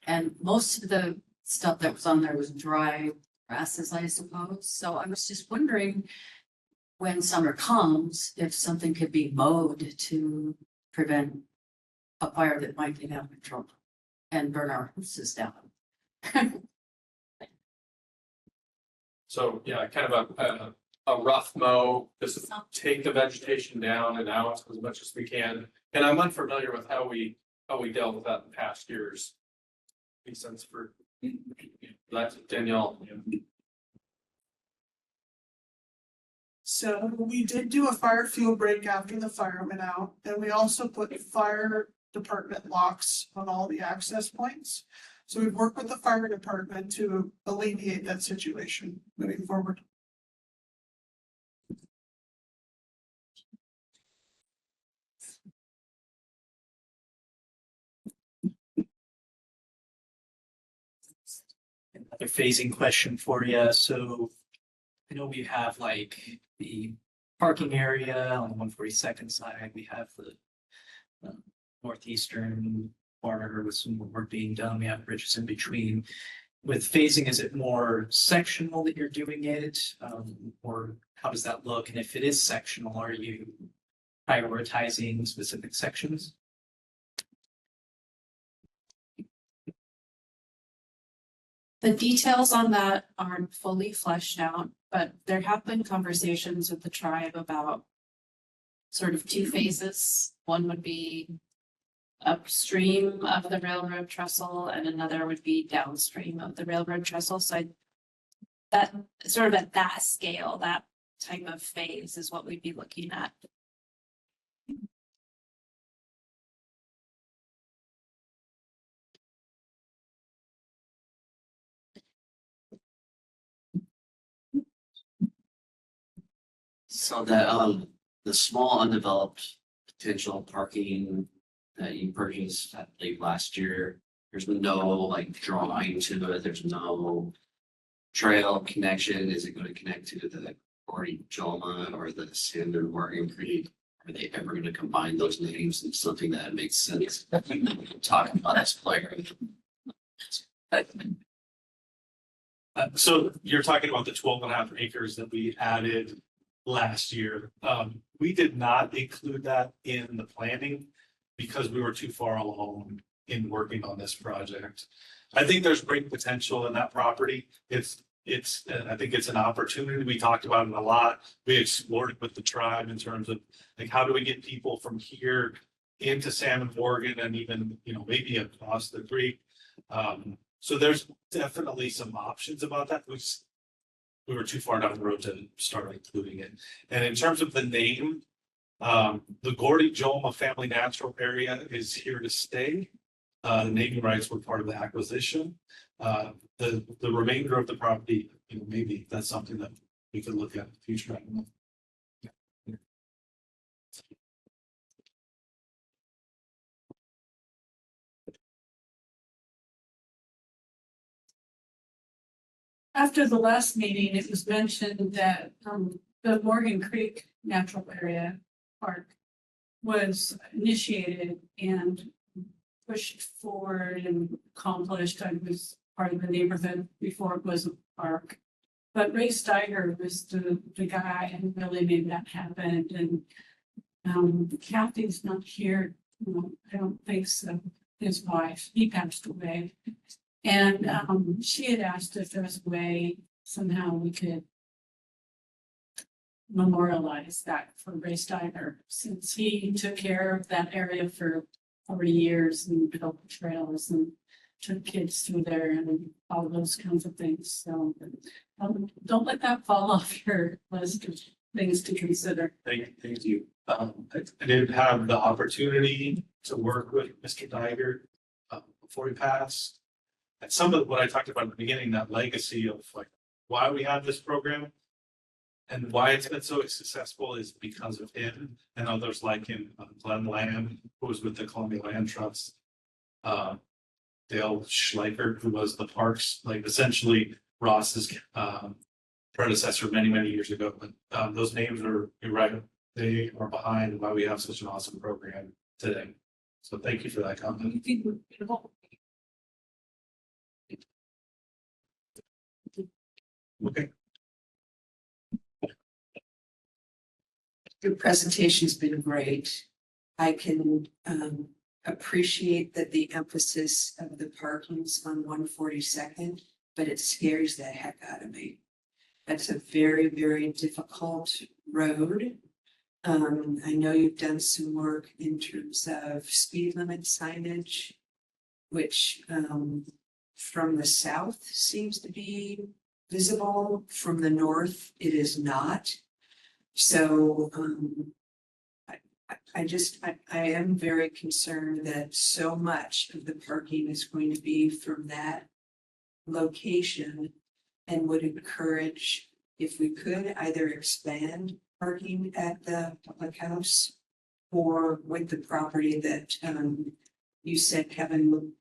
And most of the stuff that was on there was dry grasses, I suppose. So I was just wondering, when summer comes, if something could be mowed to prevent a fire that might get out of control and burn our houses down. So yeah, kind of a rough mow, just take the vegetation down and out as much as we can. And I'm unfamiliar with how we dealt with that in past years. Makes sense for that, Danielle. So we did do a fire fuel break after the fire went out, and we also put fire department locks on all the access points. So we've worked with the fire department to alleviate that situation moving forward. Another phasing question for you. So I know we have like the parking area on the 142nd side. We have the northeastern corner with some work being done. We have bridges in between. With phasing, is it more sectional that you're doing it? Or how does that look? And if it is sectional, are you prioritizing specific sections? The details on that aren't fully fleshed out, but there have been conversations with the tribe about sort of two phases. One would be upstream of the railroad trestle and another would be downstream of the railroad trestle. So that sort of at that scale, that type of phase is what we'd be looking at. So the small undeveloped potential parking that you purchased, I believe last year, there's no like drawing to it, there's no trail connection. Is it going to connect to the Gordy, Jolma or the Sandon Morgan Creek? Are they ever going to combine those names into something that makes sense? Talking about this player. So you're talking about the 12.5 acres that we added last year. We did not include that in the planning because we were too far along in working on this project. I think there's great potential in that property. I think it's an opportunity. We talked about it a lot. We explored it with the tribe in terms of like, how do we get people from here into Salmon, Oregon, and even, maybe across the creek. So there's definitely some options about that. We were too far down the road to start including it. And in terms of the name, the Gordy Jolma Family Natural Area is here to stay. The naming rights were part of the acquisition. The remainder of the property, maybe that's something that we could look at in the future. I don't know. After the last meeting, it was mentioned that the Morgan Creek Natural Area Park was initiated and pushed forward and accomplished. I was part of the neighborhood before it was a park. But Ray Steiger was the guy who really made that happen. And Kathy's not here. I don't think so. His wife, he passed away. And she had asked if there was a way somehow we could memorialize that for Ray Steiner, since he took care of that area for 40 years and built trails and took kids through there and all those kinds of things. So don't let that fall off your list of things to consider. Thank you. I did have the opportunity to work with Mr. Diger before he passed. And some of what I talked about at the beginning, that legacy of like why we have this program and why it's been so successful is because of him and others like him. Glenn Lamb, who was with the Columbia Land Trust, Dale Schleicher, who was the parks, like essentially Ross's predecessor many years ago. But those names are, you're right, they are behind why we have such an awesome program today. So thank you for that comment. Okay. Your presentation's been great. I can appreciate that the emphasis of the parking's on 142nd, but it scares the heck out of me. That's a very difficult road. I know you've done some work in terms of speed limit signage, which from the south seems to be visible. From the north, it is not. So I am very concerned that so much of the parking is going to be from that location, and would encourage, if we could, either expand parking at the public house or with the property that you said, Kevin,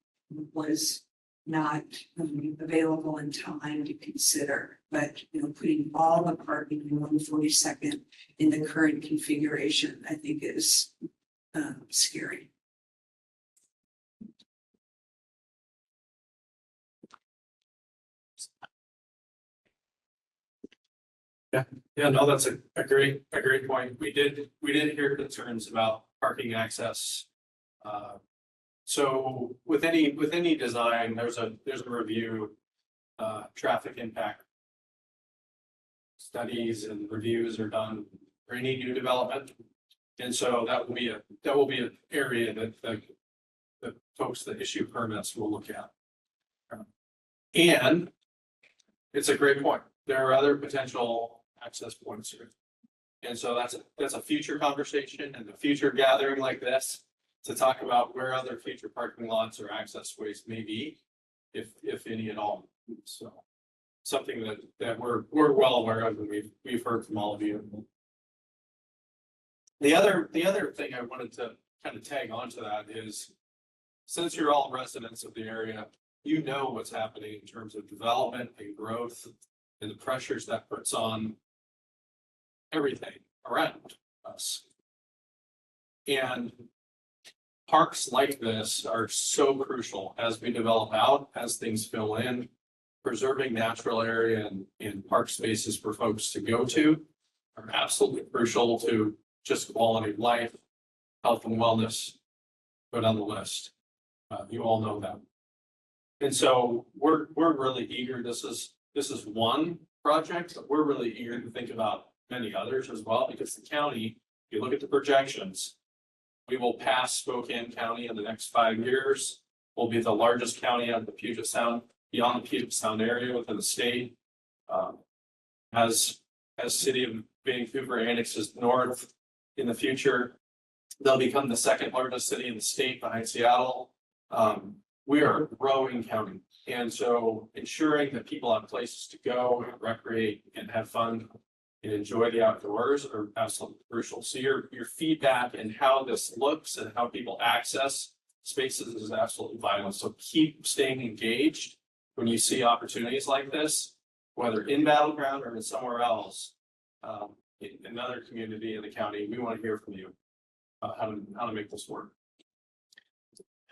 was not available in time to consider. But putting all the parking in 142nd in the current configuration, I think is scary. Yeah, no, that's a great point. We did hear concerns about parking access. So with any design, there's a review, traffic impact studies and reviews are done for any new development. And so that will be an area that the folks that issue permits will look at. And it's a great point. There are other potential access points here. And so that's a future conversation and a future gathering like this to talk about where other future parking lots or access ways may be, if any at all. So something that we're well aware of and we've heard from all of you. The other thing I wanted to kind of tag onto that is, since you're all residents of the area, you know what's happening in terms of development and growth and the pressures that puts on everything around us. And parks like this are so crucial as we develop out, as things fill in. Preserving natural area and park spaces for folks to go to are absolutely crucial to just quality of life, health and wellness. Go down the list. You all know that. And so we're really eager. This is one project, but we're really eager to think about many others as well, because the county, if you look at the projections, we will pass Spokane County in the next 5 years. We'll be the largest county out of the Puget Sound, beyond the Puget Sound area within the state. As city of Vancouver annexes north in the future, they'll become the second largest city in the state behind Seattle. We are a growing county. And so ensuring that people have places to go and recreate and have fun and enjoy the outdoors are absolutely crucial. So your feedback and how this looks and how people access spaces is absolutely vital. So keep staying engaged when you see opportunities like this, whether in Battleground or in somewhere else, in another community in the county. We want to hear from you how to make this work.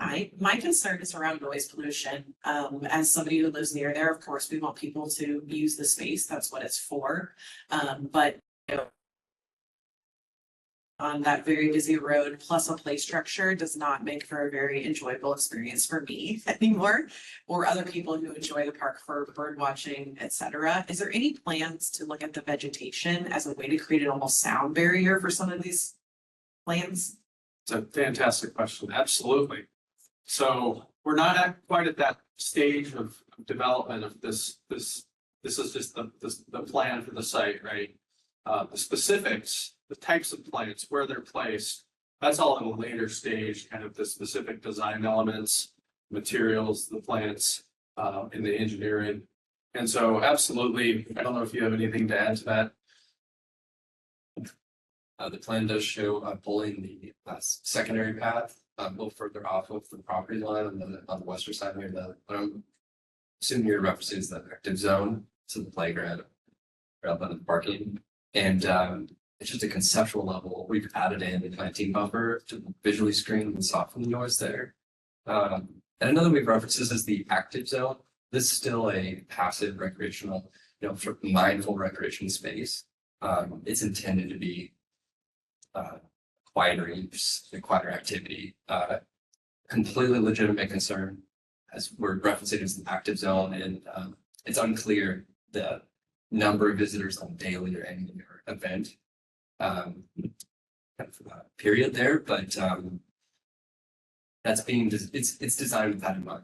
Hi, my concern is around noise pollution. As somebody who lives near there, of course, we want people to use the space. That's what it's for. But you know, on that very busy road, plus a play structure does not make for a very enjoyable experience for me anymore, or other people who enjoy the park for bird watching, etc. Is there any plans to look at the vegetation as a way to create an almost sound barrier for some of these plants? It's a fantastic question. Absolutely. So we're not quite at that stage of development of this. This is just the plan for the site, right? The specifics, the types of plants, where they're placed, that's all in a later stage, kind of the specific design elements, materials, the plants, and the engineering. And so absolutely, I don't know if you have anything to add to that. The plan does show pulling the secondary path a little further off of the property line on the western side near the, assuming your reference is the active zone, so the playground, rather than the parking. And it's just a conceptual level. We've added in a planting buffer to visually screen and soften the noise there. And another we've references is the active zone. This is still a passive recreational, sort of mindful recreation space. It's intended to be quieter use, quieter activity, completely legitimate concern, as we're referencing as an active zone, and it's unclear the number of visitors on daily or any event period there, but that's being it's designed with that in mind,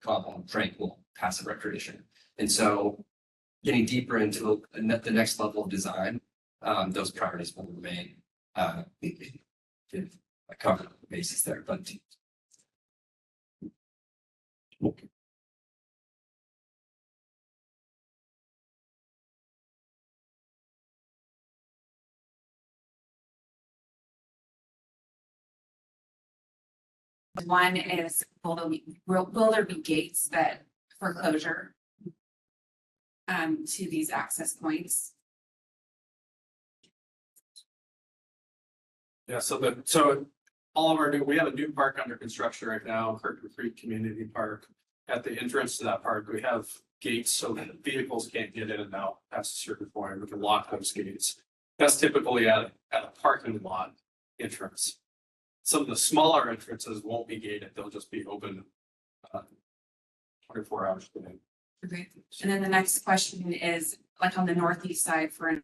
calm, tranquil, passive recreation. And so getting deeper into the next level of design, those priorities will remain. I covered the basis there, but one is, will there be gates that for closure to these access points? Yeah, so all of our we have a new park under construction right now, Kirkwood Creek Community Park. At the entrance to that park, we have gates so that vehicles can't get in and out past a certain point. We can lock those gates. That's typically at a parking lot entrance. Some of the smaller entrances won't be gated, they'll just be open 24 hours a day. Okay, and then the next question is, like on the northeast side for an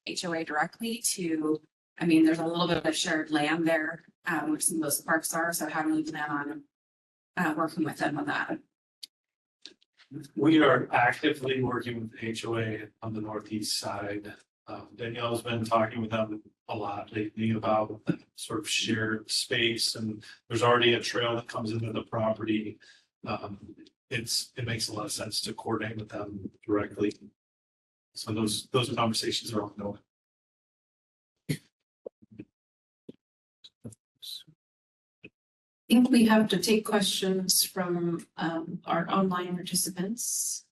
HOA directly to, I mean, there's a little bit of shared land there, where some of those parks are, so how do we plan on working with them on that? We are actively working with the HOA on the northeast side. Danielle's been talking with them a lot lately about sort of shared space, and there's already a trail that comes into the property. It makes a lot of sense to coordinate with them directly. So those conversations are ongoing. I think we have to take questions from our online participants.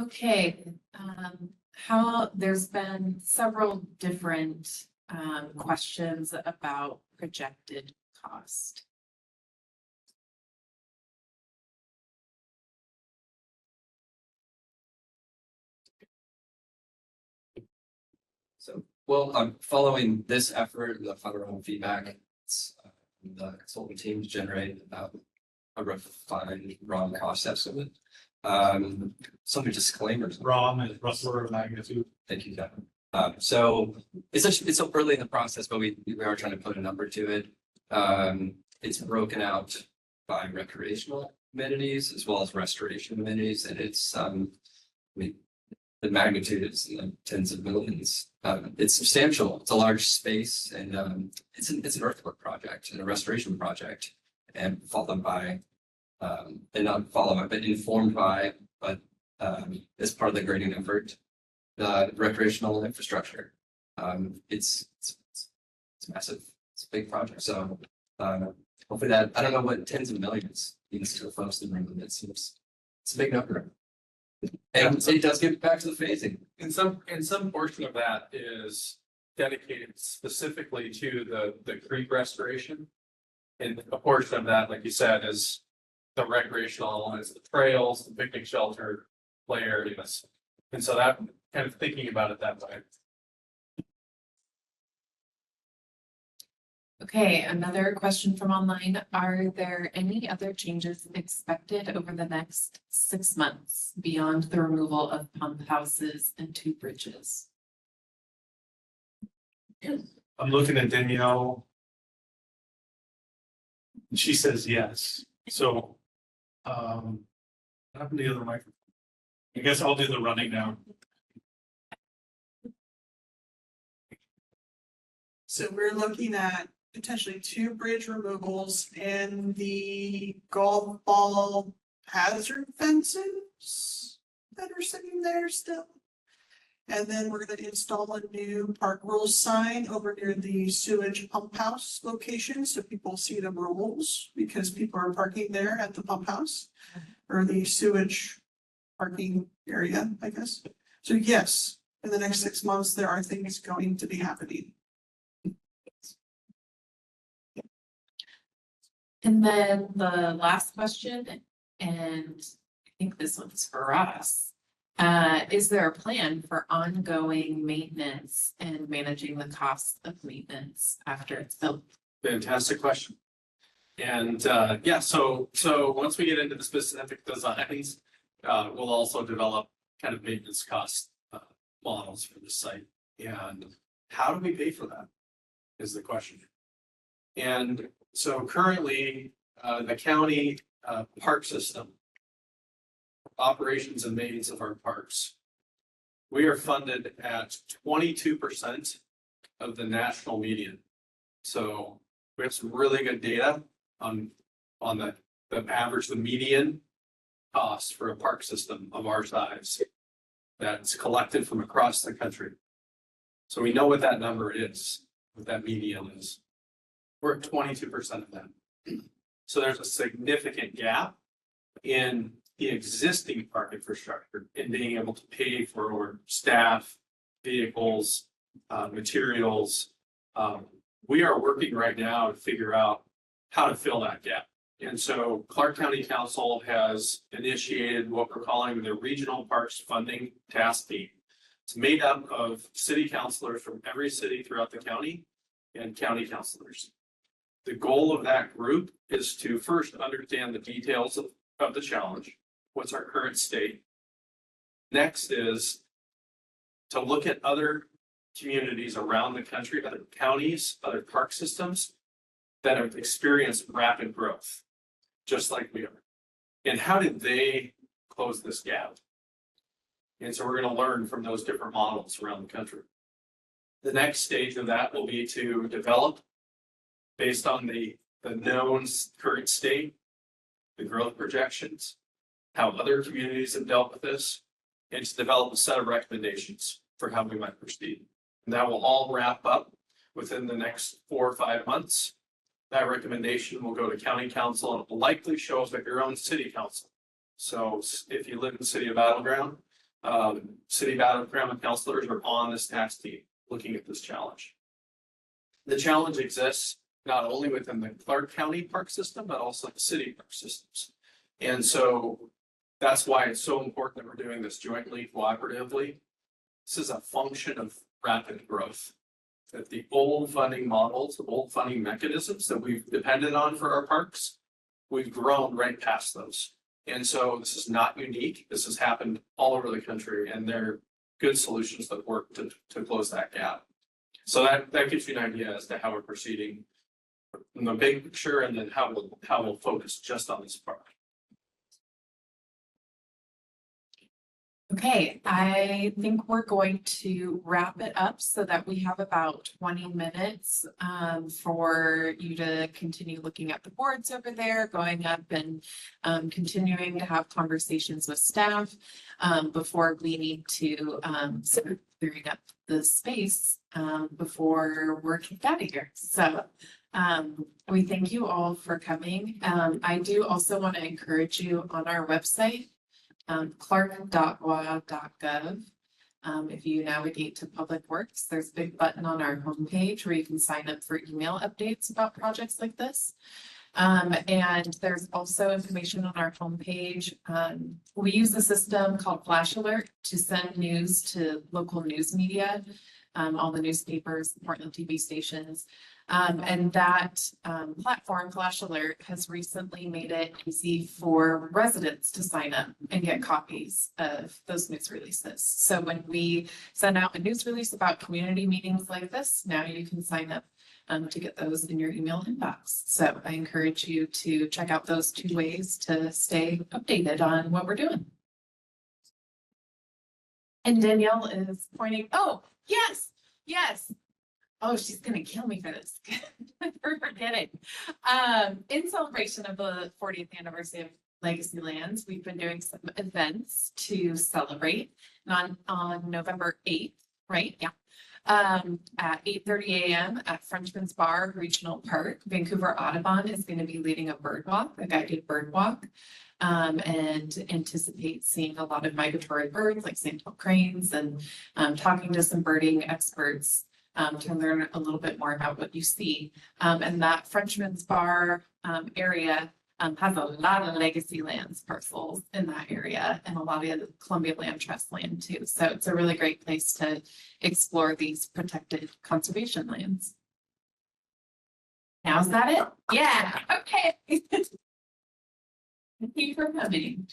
Okay, how there's been several different questions about projected cost. So, well, following this effort, the final round feedback, the consultant team generated about a refined raw cost estimate. Some disclaimers. ROM is rough order of magnitude. Thank you, Kevin. So it's so early in the process, but we are trying to put a number to it. It's broken out by recreational amenities as well as restoration amenities, and it's I mean, the magnitude is in the tens of millions. It's substantial. It's a large space, and it's an earthwork project and a restoration project, and followed by and not followed by, but informed by, but as part of the grading effort, the recreational infrastructure. It's massive. It's a big project. So hopefully that, I don't know what tens of millions means to the folks in the room. It seems it's a big number. And it does get back to the phasing. And some portion of that is dedicated specifically to the creek restoration. And a portion of that, like you said, is the recreational, is the trails, the picnic shelter, play areas. And so that kind of thinking about it that way. Okay, another question from online. Are there any other changes expected over the next 6 months beyond the removal of pump houses and 2 bridges? I'm looking at Danielle. She says yes. So, what happened to the other microphone? I guess I'll do the running now. So we're looking at potentially 2 bridge removals and the golf ball hazard fences that are sitting there still. And then we're gonna install a new park rules sign over near the sewage pump house location, so people see the rules, because people are parking there at the pump house. Or the sewage parking area, I guess. So yes, in the next 6 months, there are things going to be happening. And then the last question, and I think this one's for us. Is there a plan for ongoing maintenance and managing the cost of maintenance after it's built? Fantastic question. And yeah, so once we get into the specific designs, we'll also develop kind of maintenance cost models for the site. And how do we pay for that is the question. And so currently, the county park system, operations and maintenance of our parks, we are funded at 22% of the national median. So we have some really good data on the average, the median cost for a park system of our size that's collected from across the country. So we know what that number is, what that median is. We're at 22% of that. So there's a significant gap in the existing park infrastructure in being able to pay for staff, vehicles, materials. We are working right now to figure out how to fill that gap. And so Clark County Council has initiated what we're calling the Regional Parks Funding Task Team. It's made up of city councilors from every city throughout the county and county councilors. The goal of that group is to first understand the details of the challenge. What's our current state? Next is to look at other communities around the country, other counties, other park systems that have experienced rapid growth, just like we are. And how did they close this gap? And so we're going to learn from those different models around the country. The next stage of that will be to develop, based on the known current state, the growth projections, how other communities have dealt with this, and to develop a set of recommendations for how we might proceed. And that will all wrap up within the next 4 or 5 months. That recommendation will go to county council and it will likely show up at your own city council. So if you live in the city of Battleground, city Battleground councilors are on this task team looking at this challenge. The challenge exists not only within the Clark County park system, but also the city park systems. And so that's why it's so important that we're doing this jointly, cooperatively. This is a function of rapid growth. That the old funding models, the old funding mechanisms that we've depended on for our parks, we've grown right past those. And so this is not unique. This has happened all over the country, and they're good solutions that work to close that gap. So that gives you an idea as to how we're proceeding in the big picture, and then how we'll focus just on this part. Okay, I think we're going to wrap it up so that we have about 20 minutes for you to continue looking at the boards over there, going up and continuing to have conversations with staff before we need to start clearing up the space before we're kicked out of here. So we thank you all for coming. I do also want to encourage you on our website, clark.wa.gov. If you navigate to Public Works, there's a big button on our homepage where you can sign up for email updates about projects like this. And there's also information on our homepage. We use a system called Flash Alert to send news to local news media, all the newspapers, Portland TV stations. And that platform, Flash Alert, has recently made it easy for residents to sign up and get copies of those news releases. So when we send out a news release about community meetings like this, now you can sign up to get those in your email inbox. So I encourage you to check out those 2 ways to stay updated on what we're doing. And Danielle is pointing, oh, yes, yes. Oh, she's gonna kill me for this. For forgetting. In celebration of the 40th anniversary of Legacy Lands, we've been doing some events to celebrate on November 8th, right? Yeah. At 8:30 a.m. at Frenchman's Bar Regional Park, Vancouver Audubon is going to be leading a bird walk, a guided bird walk, and anticipate seeing a lot of migratory birds like sandhill cranes, and talking to some birding experts to learn a little bit more about what you see. And that Frenchman's Bar area has a lot of legacy lands parcels in that area, and a lot of Columbia Land Trust land too. So it's a really great place to explore these protected conservation lands. Now is that it? Yeah, okay. Thank you for coming.